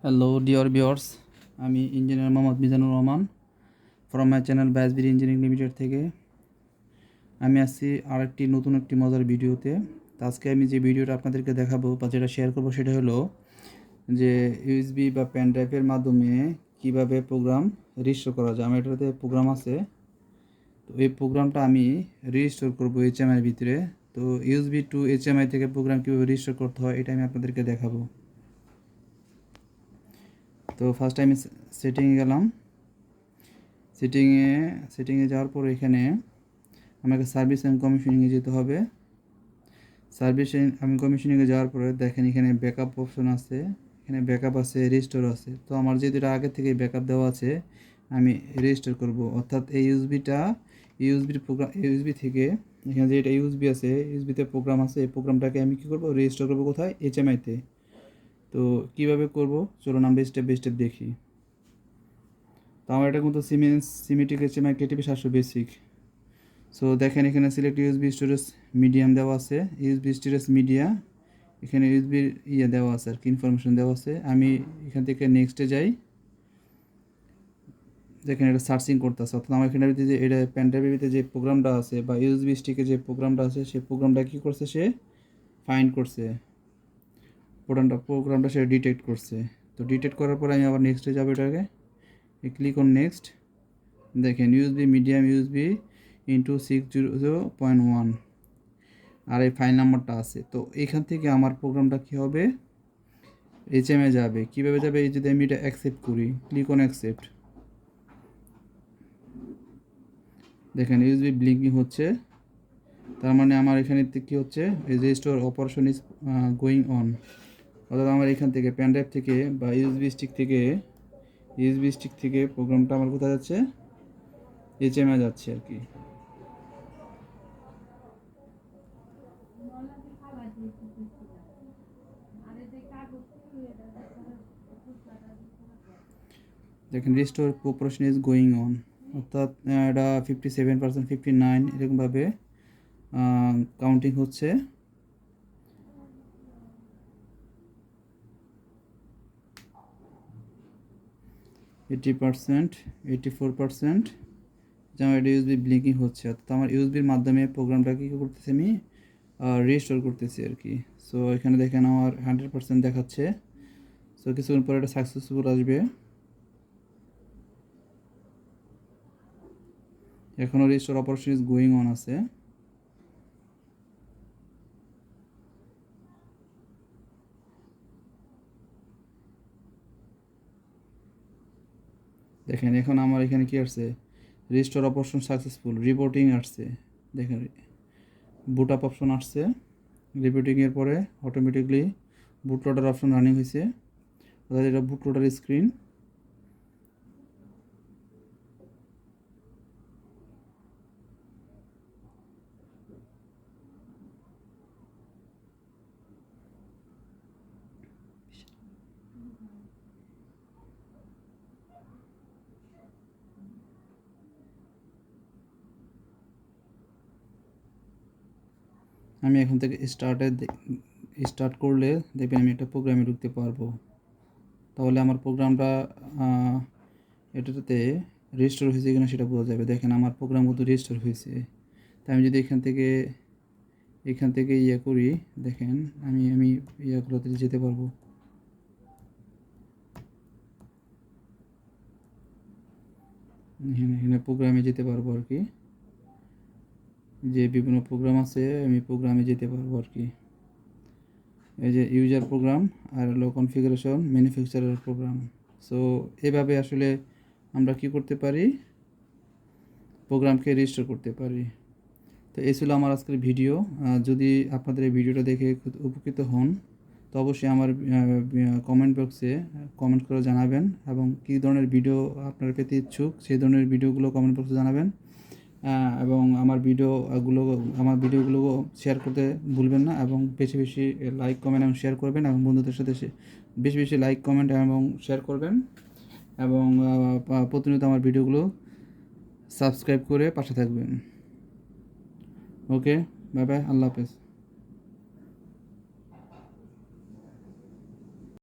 Hello dear viewers, আমি engineer Mohammad Mizanur Rahman from my channel ব্যাসবিডি engineering limited থেকে। আমি আসছি আরেকটি নতুন একটি মজার ভিডিওতে। তো আজকে আমি যে ভিডিওটা আপনাদেরকে দেখাবো বা যেটা শেয়ার করবো সেটা হলো যে ইউএসবি বা পেন ড্রাইভের মাধ্যমে কীভাবে প্রোগ্রাম রিস্টোর করা যায়। আমার এটাতে প্রোগ্রাম আছে, তো এই প্রোগ্রামটা আমি রিস্টোর করবো এইচএমআই ভিতরে। তো ইউএসবি টু এইচএমআই থেকে প্রোগ্রাম কীভাবে রিস্টোর করতে হয় এটা আমি আপনাদেরকে দেখাবো। তো ফার্স্ট আমি সেটিংয়ে গেলাম। সেটিংয়ে যাওয়ার পর এখানে আমাকে সার্ভিস অ্যান্ড কমিশনিংয়ে যেতে হবে। সার্ভিস অ্যান্ড কমিশনিংয়ে যাওয়ার পরে দেখেন এখানে ব্যাকআপ অপশন আছে, এখানে ব্যাকআপ আছে, রিস্টোর আছে। তো আমার যেহেতু এটা আগে থেকে ব্যাকআপ দেওয়া আছে, আমি রিস্টোর করব। অর্থাৎ এই ইউএসবির প্রোগ্রাম, ইউএসবি থেকে এখানে যে এটা ইউএসবি আছে, ইউএসবিতে প্রোগ্রাম আছে, এই প্রোগ্রামটাকে আমি কী করব, রিস্টোর করব কোথায়, এইচএমআইতে। তো কীভাবে করব চলুন আমরা স্টেপ বাই স্টেপ দেখি। তো আমার এটা কিন্তু Semitic HMI KTP 700 basic. So দেখেন এখানে সিলেক্ট ইউএসবি স্টোরেজ মিডিয়াম দেওয়া আছে, ইউএসবি স্টোরেজ মিডিয়া, এখানে ইউএসবির দেওয়া আছে আর কি, ইনফরমেশন দেওয়া আছে। আমি এখান থেকে নেক্সটে যাই। দেখেন এটা সার্চিং করতেছে, অর্থাৎ আমার এখানে যে এটা পেনড্রাইভের ভিতরে যে প্রোগ্রামটা আছে বা ইউএসবি স্টিকে যে প্রোগ্রামটা আছে, সেই প্রোগ্রামটা কী করছে, সে ফাইন্ড করছে, প্রোগ্রামটা সে ডিটেক্ট করছে। তো ডিটেক্ট করার পরে আমি আবার নেক্সটে যাবো, এটাকে ক্লিক অন নেক্সট। দেখেন ইউএসবি মিডিয়াম ইউএসবি ইন্টু 600.1 আর এই ফাইল নাম্বারটা আছে। তো এখান থেকে আমার প্রোগ্রামটা কী হবে, এইচএমআই যাবে। কীভাবে যাবে, এই যদি আমি এটা অ্যাকসেপ্ট করি, ক্লিক অন অ্যাকসেপ্ট, দেখেন ইউএসবি ব্লিঙ্কিং হচ্ছে। তার মানে আমার এখানে কী হচ্ছে, register operation is going on. অর্থাৎ আমার এখান থেকে পেনড্রাইভ থেকে বা ইউএসবি স্টিক থেকে প্রোগ্রামটা আমার কোথায় যাচ্ছে, এইচএমআই যাচ্ছে আর কি। দেখেন restore operation is going on, অর্থাৎ এটা 57%, 59 এরকমভাবে কাউন্টিং হচ্ছে। এইটি 84%, যেমন এটা ইউএসবি ব্লিঙ্কিং হচ্ছে। অর্থাৎ আমার ইউএসবির মাধ্যমে প্রোগ্রামটা কী করতেছি, আমি রিস্টোর করতেছি আর কি। সো এখানে দেখেন আমার 100% দেখাচ্ছে। সো কিছুক্ষণ পরে এটা সাকসেসফুল আসবে। এখনও restore operation is going on আছে। দেখেন এখন আমার এখানে কি আসছে, রিস্টোর অপারেশন সাকসেসফুল, রিপোর্টিং আসছে। দেখেন বুট আপ অপশন আসছে, রিপোর্টিংয়ের পরে অটোমেটিকলি বুট লোডার অপশন রানিং হয়েছে। অর্থাৎ এটা বুট লোডার স্ক্রিন। আমি এখান থেকে স্টার্ট করলে দেখবেন আমি একটা প্রোগ্রামে ঢুকতে পারবো। তাহলে আমার প্রোগ্রামটা এটাতে রেজিস্টার হয়েছে কিনা সেটা বোঝা যাবে। দেখেন আমার প্রোগ্রাম কিন্তু রেজিস্টার হয়েছে। তাই আমি যদি এখান থেকে করি, দেখেন আমি ইয়াগুলোতে যেতে পারবো। এখানে প্রোগ্রামে যেতে পারবো আর কি, যে বিভিন্ন প্রোগ্রাম আছে আমি প্রোগ্রামে যেতে পারবো আর কি। এই যে ইউজার প্রোগ্রাম আর হলো কনফিগারেশন ম্যানুফ্যাকচারার প্রোগ্রাম। সো এভাবে আসলে আমরা কি করতে পারি, প্রোগ্রামকে রেজিস্টার করতে পারি। তো এই ছিল আমার আজকের ভিডিও। যদি আপনাদের এই ভিডিওটা দেখে উপকৃত হন, তো অবশ্যই আমার কমেন্ট বক্সে কমেন্ট করে জানাবেন, এবং কী ধরনের ভিডিও আপনারা পেতে ইচ্ছুক সেই ধরনের ভিডিওগুলো কমেন্ট বক্সে জানাবেন। এবং আমার ভিডিওগুলো শেয়ার করতে ভুলবেন না, এবং বেশি বেশি লাইক কমেন্ট এবং শেয়ার করবেন, এবং বন্ধুদের সাথে বেশি বেশি লাইক কমেন্ট এবং শেয়ার করবেন, এবং প্রতিনিয়ত আমার ভিডিওগুলো সাবস্ক্রাইব করে পাশে থাকবেন। ওকে, বাই বাই, আল্লাহ হাফেজ।